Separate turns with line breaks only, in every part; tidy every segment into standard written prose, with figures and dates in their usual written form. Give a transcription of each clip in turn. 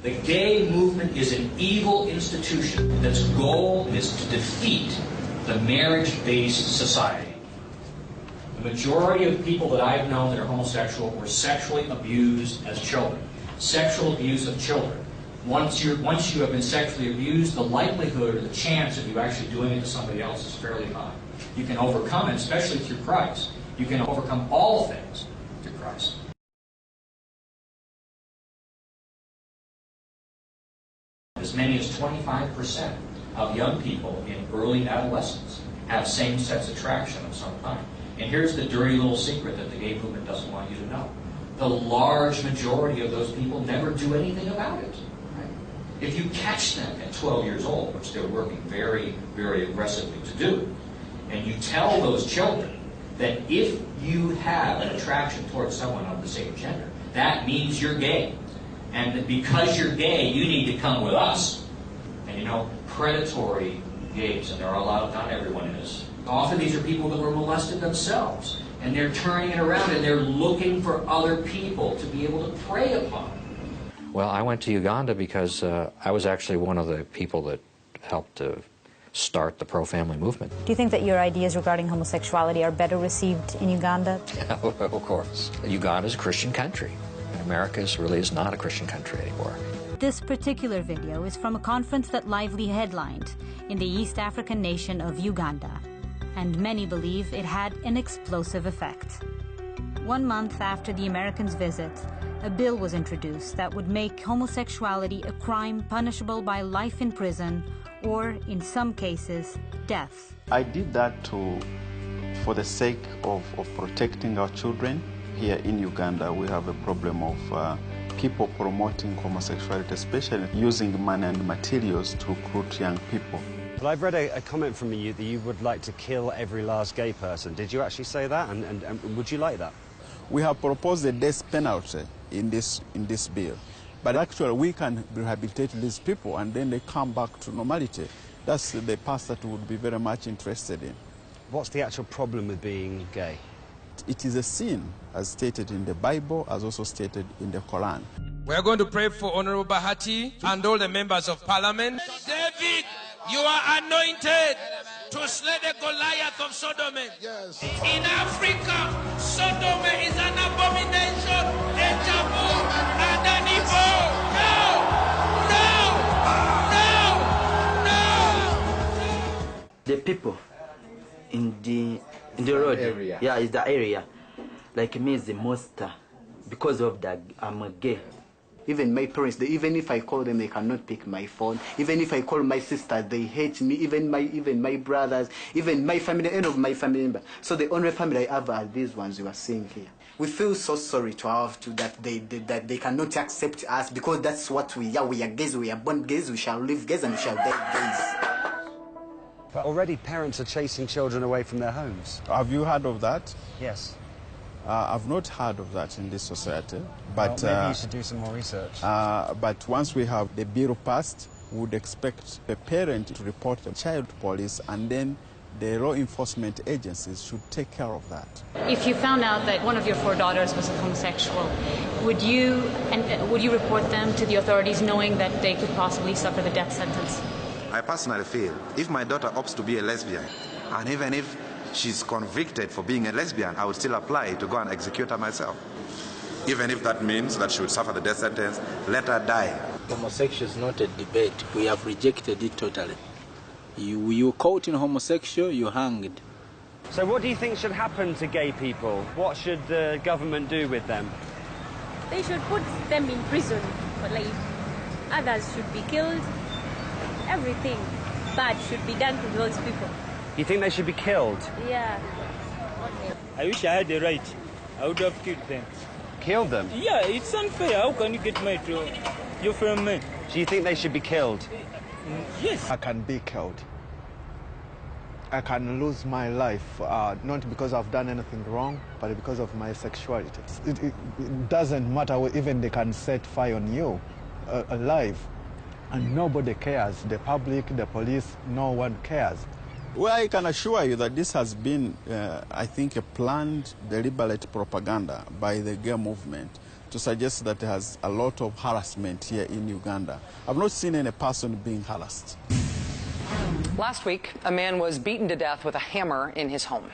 The gay movement is an evil institution that's goal is to defeat the marriage-based society. The majority of people that I've known that are homosexual were sexually abused as children. Sexual abuse of children. Once you have been sexually abused, the likelihood or the chance of you actually doing it to somebody else is fairly high. You can overcome it, especially through Christ. You can overcome all things through Christ. As many as 25% of young people in early adolescence have same-sex attraction of some kind. And here's the dirty little secret that the gay movement doesn't want you to know. The large majority of those people never do anything about it. Right? If you catch them at 12 years old, which they're working very, very aggressively to do, and you tell those children that if you have an attraction towards someone of the same gender, that means you're gay. And that because you're gay, you need to come with us. And you know, predatory gays, and there are a lot of, not everyone is. Often these are people that were molested themselves. And they're turning it around and they're looking for other people to be able to prey upon.
Well, I went to Uganda because I was actually one of the people that helped to start the pro-family movement.
Do you think that your ideas regarding homosexuality are better received in Uganda?
Of course. Uganda is a Christian country. America really is not a Christian country anymore.
This particular video is from a conference that Lively headlined in the East African nation of Uganda. And many believe it had an explosive effect. 1 month after the Americans' visit, a bill was introduced that would make homosexuality a crime punishable by life in prison or, in some cases, death.
I did that for the sake of protecting our children. Here in Uganda, we have a problem of people promoting homosexuality, especially using money and materials to recruit young people.
Well, I've read a comment from you that you would like to kill every last gay person. Did you actually say that? And would you like that?
We have proposed a death penalty in this bill. But actually, we can rehabilitate these people and then they come back to normality. That's the path that we would be very much interested in.
What's the actual problem with being gay?
It is a sin, as stated in the Bible, as also stated in the Quran.
We are going to pray for Honorable Bahati and all the members of Parliament. David, you are anointed to slay the Goliath of Sodom. Yes. In Africa, Sodom is an abomination. Dejavu and an evil. No!
The people in the road area. Yeah, it's the area. Like me, is the most because of that I'm gay. Even my parents, even if I call them, they cannot pick my phone. Even if I call my sister, they hate me. Even my brothers, even my family, any of my family members. So the only family I have are these ones you are seeing here. We feel so sorry to have to that they cannot accept us because that's what we are. We are gays. We are born gays. We shall live gays and we shall die gays.
But already parents are chasing children away from their homes.
Have you heard of that?
Yes.
I've not heard of that in this society, but
well, maybe you should do some more research.
But once we have the bill passed, we would expect the parent to report the child police, and then the law enforcement agencies should take care of that.
If you found out that one of your 4 daughters was a homosexual, would you report them to the authorities knowing that they could possibly suffer the death sentence?
I personally feel if my daughter opts to be a lesbian, and even if she's convicted for being a lesbian, I would still apply to go and execute her myself. Even if that means that she would suffer the death sentence, let her die.
Homosexual is not a debate. We have rejected it totally. You caught in homosexual, you're hanged.
So what do you think should happen to gay people? What should the government do with them?
They should put them in prison for life. Others should be killed. Everything bad should be done to those people.
You think they should be killed?
Yeah.
I wish I had the right. I would have killed them.
Killed them?
Yeah, it's unfair. How can you get married to your friend man?
Do you think they should be killed?
Yes.
I can be killed. I can lose my life, not because I've done anything wrong, but because of my sexuality. It doesn't matter, even they can set fire on you alive. And nobody cares. The public, the police, no one cares.
Well, I can assure you that this has been, I think, a planned, deliberate propaganda by the gay movement to suggest that there's a lot of harassment here in Uganda. I've not seen any person being harassed.
Last week, a man was beaten to death with a hammer in his home.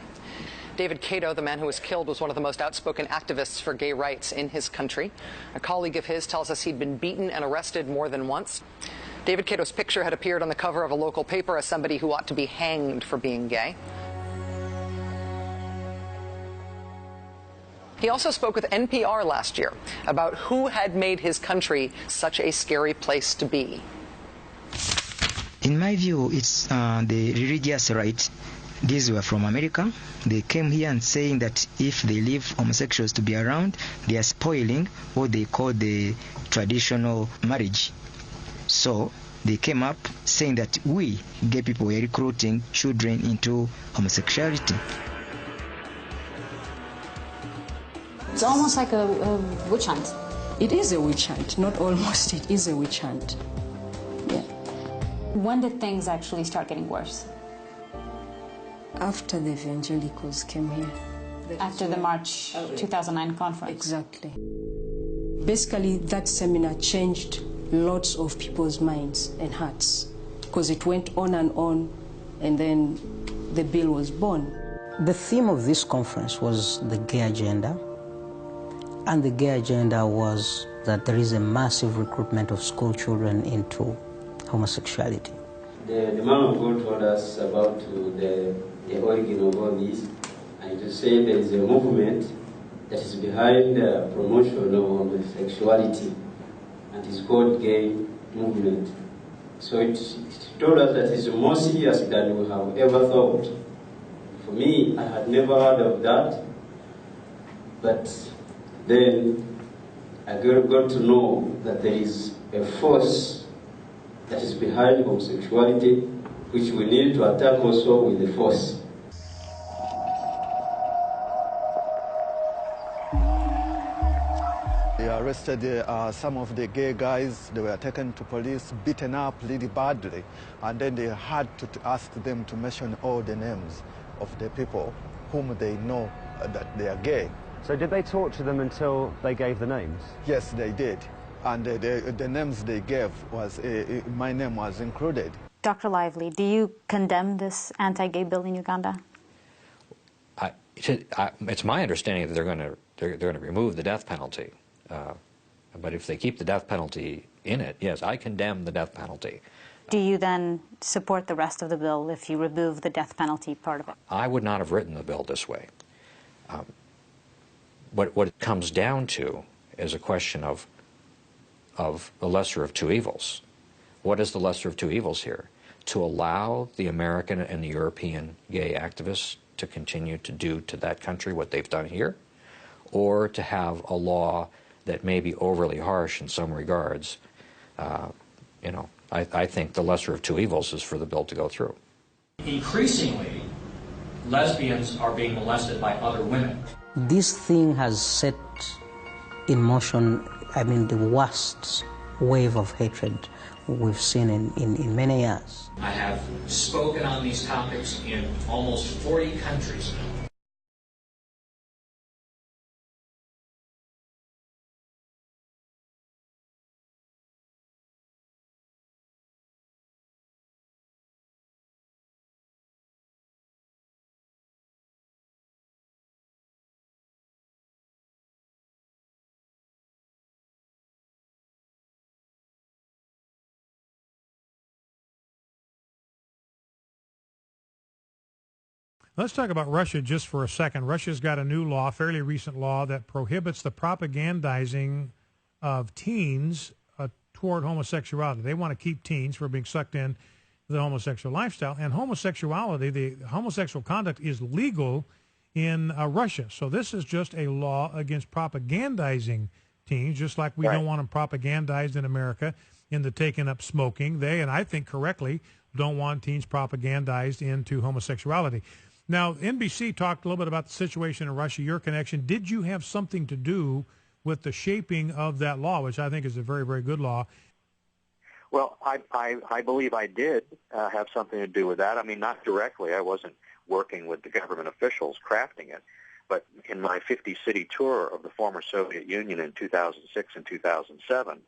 David Cato, the man who was killed, was one of the most outspoken activists for gay rights in his country. A colleague of his tells us he'd been beaten and arrested more than once. David Cato's picture had appeared on the cover of a local paper as somebody who ought to be hanged for being gay. He also spoke with NPR last year about who had made his country such a scary place to be.
In my view, it's the religious right. These were from America. They came here and saying that if they leave homosexuals to be around, they are spoiling what they call the traditional marriage. So they came up saying that we, gay people, were recruiting children into homosexuality.
It's almost like a witch hunt.
It is a witch hunt, not almost, it is a witch hunt. Yeah.
When did things actually start getting worse?
After the evangelicals came here.
After the March 2009 conference?
Exactly. Basically, that seminar changed lots of people's minds and hearts because it went on, and then the bill was born.
The theme of this conference was the gay agenda, and the gay agenda was that there is a massive recruitment of school children into homosexuality.
The man of God told us about the origin of all this, and to say there is a movement that is behind the promotion of homosexuality, and it's called gay movement. So it told us that it's more serious than we have ever thought. For me, I had never heard of that, but then I got to know that there is a force that is behind homosexuality, which we need to attack also with the force.
They arrested some of the gay guys. They were taken to police, beaten up really badly, and then they had to ask them to mention all the names of the people whom they know that they are gay.
So did they torture them until they gave the names?
Yes, they did. And the names they gave was, my name was included.
Dr. Lively, do you condemn this anti-gay bill in Uganda?
It's my understanding that they're going to remove the death penalty. But if they keep the death penalty in it, yes, I condemn the death penalty.
Do you then support the rest of the bill if you remove the death penalty part of it?
I would not have written the bill this way. What it comes down to is a question of the lesser of two evils. What is the lesser of two evils here? To allow the American and the European gay activists to continue to do to that country what they've done here, or to have a law that may be overly harsh in some regards. I think the lesser of two evils is for the bill to go through.
Increasingly, lesbians are being molested by other women.
This thing has set in motion, the worst wave of hatred we've seen in many years.
I have spoken on these topics in almost 40 countries now.
Let's talk about Russia just for a second. Russia's got a new law, fairly recent law, that prohibits the propagandizing of teens toward homosexuality. They want to keep teens from being sucked in the homosexual lifestyle. And homosexuality, the homosexual conduct is legal in Russia. So this is just a law against propagandizing teens, just like we don't want them propagandized in America into taking up smoking. They, and I think correctly, don't want teens propagandized into homosexuality. Now, NBC talked a little bit about the situation in Russia, your connection. Did you have something to do with the shaping of that law, which I think is a very, very good law?
Well, I believe I did have something to do with that. I mean, not directly. I wasn't working with the government officials crafting it. But in my 50-city tour of the former Soviet Union in 2006 and 2007,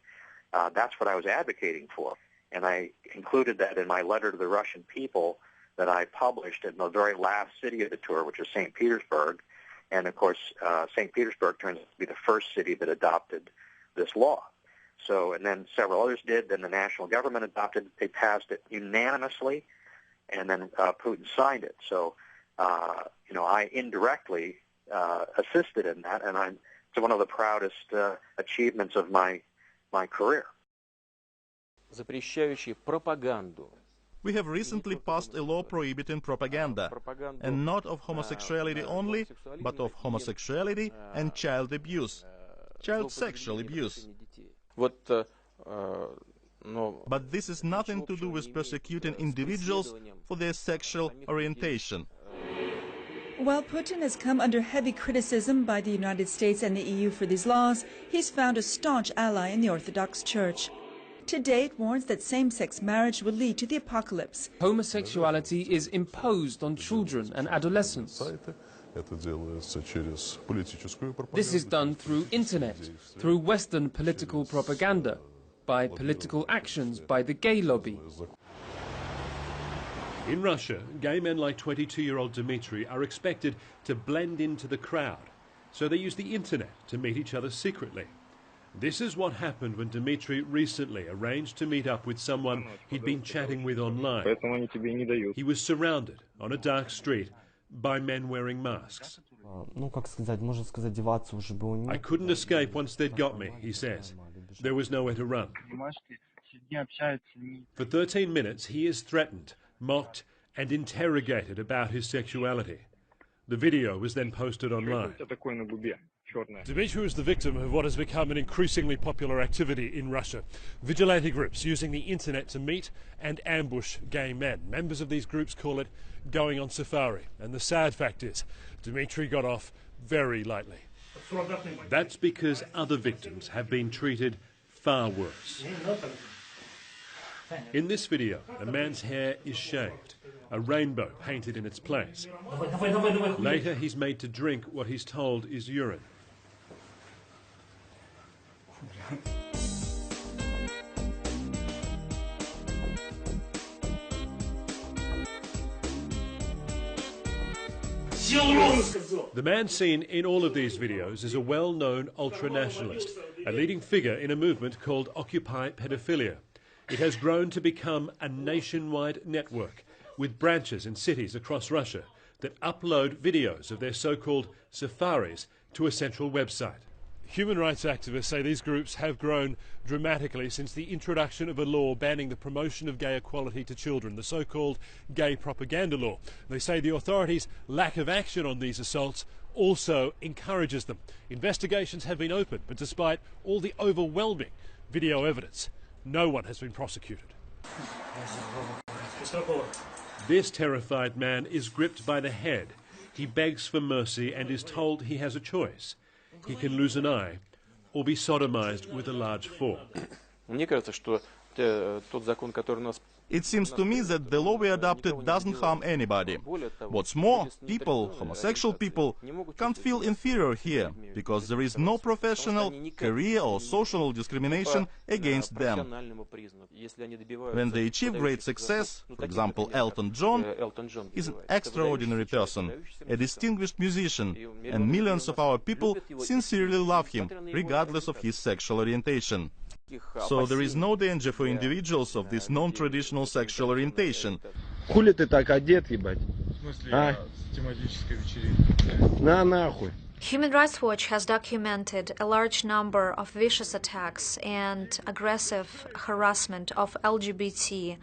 that's what I was advocating for. And I included that in my letter to the Russian people that I published in the very last city of the tour, which is St. Petersburg. And, of course, St. Petersburg turns out to be the first city that adopted this law. So, and then several others did. Then the national government adopted it. They passed it unanimously, and then Putin signed it. So, I indirectly assisted in that, and it's one of the proudest achievements of my career.
Запрещающий пропаганду.
We have recently passed a law prohibiting propaganda, and not of homosexuality only, but of homosexuality and child abuse, child sexual abuse. But this is nothing to do with persecuting individuals for their sexual orientation.
While Putin has come under heavy criticism by the United States and the EU for these laws, he's found a staunch ally in the Orthodox Church. Today, it warns that same-sex marriage will lead to the apocalypse.
Homosexuality is imposed on children and adolescents. This is done through internet, through Western political propaganda, by political actions by the gay lobby.
In Russia, gay men like 22-year-old Dmitry are expected to blend into the crowd, so they use the internet to meet each other secretly. This is what happened when Dmitry recently arranged to meet up with someone he'd been chatting with online. He was surrounded on a dark street by men wearing masks. I couldn't escape once they'd got me, he says. There was nowhere to run. For 13 minutes, he is threatened, mocked, and interrogated about his sexuality. The video was then posted online. Dmitry was the victim of what has become an increasingly popular activity in Russia. Vigilante groups using the internet to meet and ambush gay men. Members of these groups call it going on safari. And the sad fact is, Dmitry got off very lightly. That's because other victims have been treated far worse. In this video, a man's hair is shaved, a rainbow painted in its place. Later, he's made to drink what he's told is urine. The man seen in all of these videos is a well-known ultra-nationalist, a leading figure in a movement called Occupy Pedophilia. It has grown to become a nationwide network with branches in cities across Russia that upload videos of their so-called safaris to a central website. Human rights activists say these groups have grown dramatically since the introduction of a law banning the promotion of gay equality to children, the so-called gay propaganda law. They say the authorities' lack of action on these assaults also encourages them. Investigations have been opened, but despite all the overwhelming video evidence, no one has been prosecuted. This terrified man is gripped by the head. He begs for mercy and is told he has a choice. He can lose an eye or be sodomized with a large fork.
It seems to me that the law we adopted doesn't harm anybody. What's more, people, homosexual people, can't feel inferior here, because there is no professional, career or social discrimination against them. When they achieve great success, for example, Elton John is an extraordinary person, a distinguished musician, and millions of our people sincerely love him, regardless of his sexual orientation. So there is no danger for individuals of this non-traditional sexual orientation.
Хули ты так одет, ебать? А? На нахуй.
Human Rights Watch has documented a large number of vicious attacks and aggressive harassment of LGBT,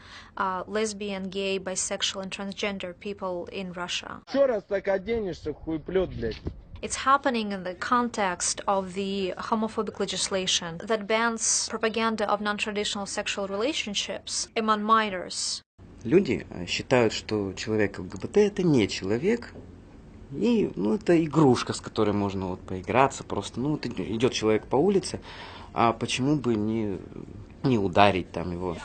lesbian, gay, bisexual, and transgender people in Russia.
Еще раз так оденешься, хуеплет, блядь.
It's happening in the context of the homophobic legislation that bans propaganda of non-traditional sexual relationships among minors.
Люди считают, что человек ЛГБТ это не человек, и это игрушка, с которой можно поиграться, просто идет человек по улице, а почему бы не ударить там его?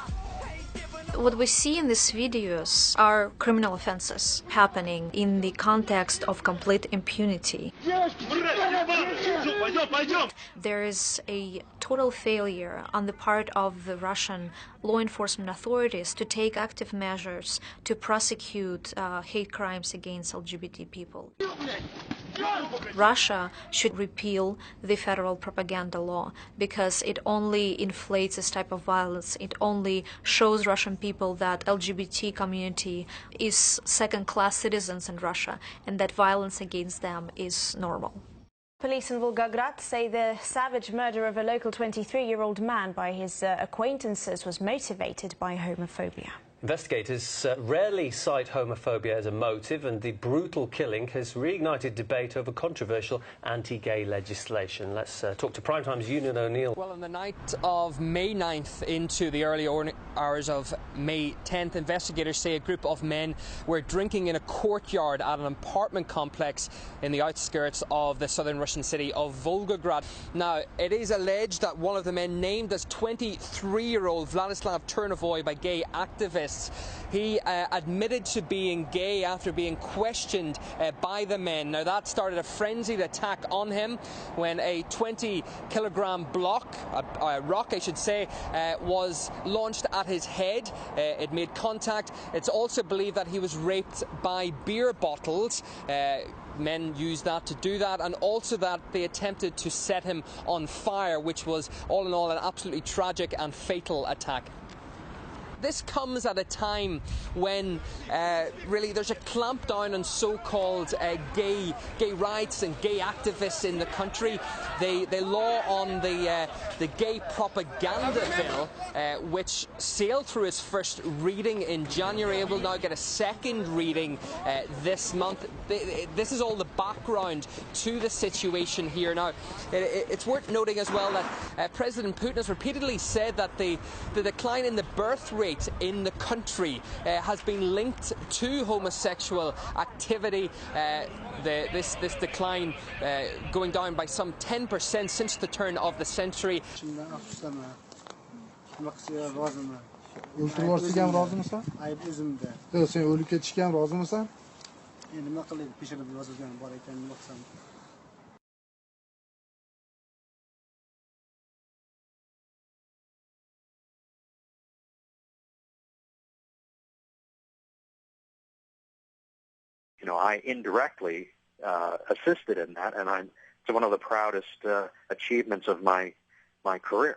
What we see in these videos are criminal offenses happening in the context of complete impunity. There is a total failure on the part of the Russian law enforcement authorities to take active measures to prosecute hate crimes against LGBT people. Russia should repeal the federal propaganda law because it only inflates this type of violence. It only shows Russian people that LGBT community is second-class citizens in Russia and that violence against them is normal.
Police in Volgograd say the savage murder of a local 23-year-old man by his acquaintances was motivated by homophobia.
Investigators rarely cite homophobia as a motive, and the brutal killing has reignited debate over controversial anti-gay legislation. Let's talk to Primetime's Union O'Neill.
Well, on the night of May 9th into the early hours of May 10th, investigators say a group of men were drinking in a courtyard at an apartment complex in the outskirts of the southern Russian city of Volgograd. Now, it is alleged that one of the men, named as 23-year-old Vladislav Turnovoy by gay activists, he admitted to being gay after being questioned by the men. Now, that started a frenzied attack on him when a 20-kilogram rock, I should say, was launched at his head. It made contact. It's also believed that he was raped by beer bottles. Men used that to do that, and also that they attempted to set him on fire, which was, all in all, an absolutely tragic and fatal attack. This comes at a time when really there's a clampdown on so-called gay rights and gay activists in the country. The law on the gay propaganda bill, which sailed through its first reading in January, will now get a second reading this month. This is all the background to the situation here. Now, it's worth noting as well that President Putin has repeatedly said that the decline in the birth rate in the country has been linked to homosexual activity. This decline going down by some 10% since the turn of the century.
You know, I indirectly assisted in that, and it's one of the proudest achievements of my career.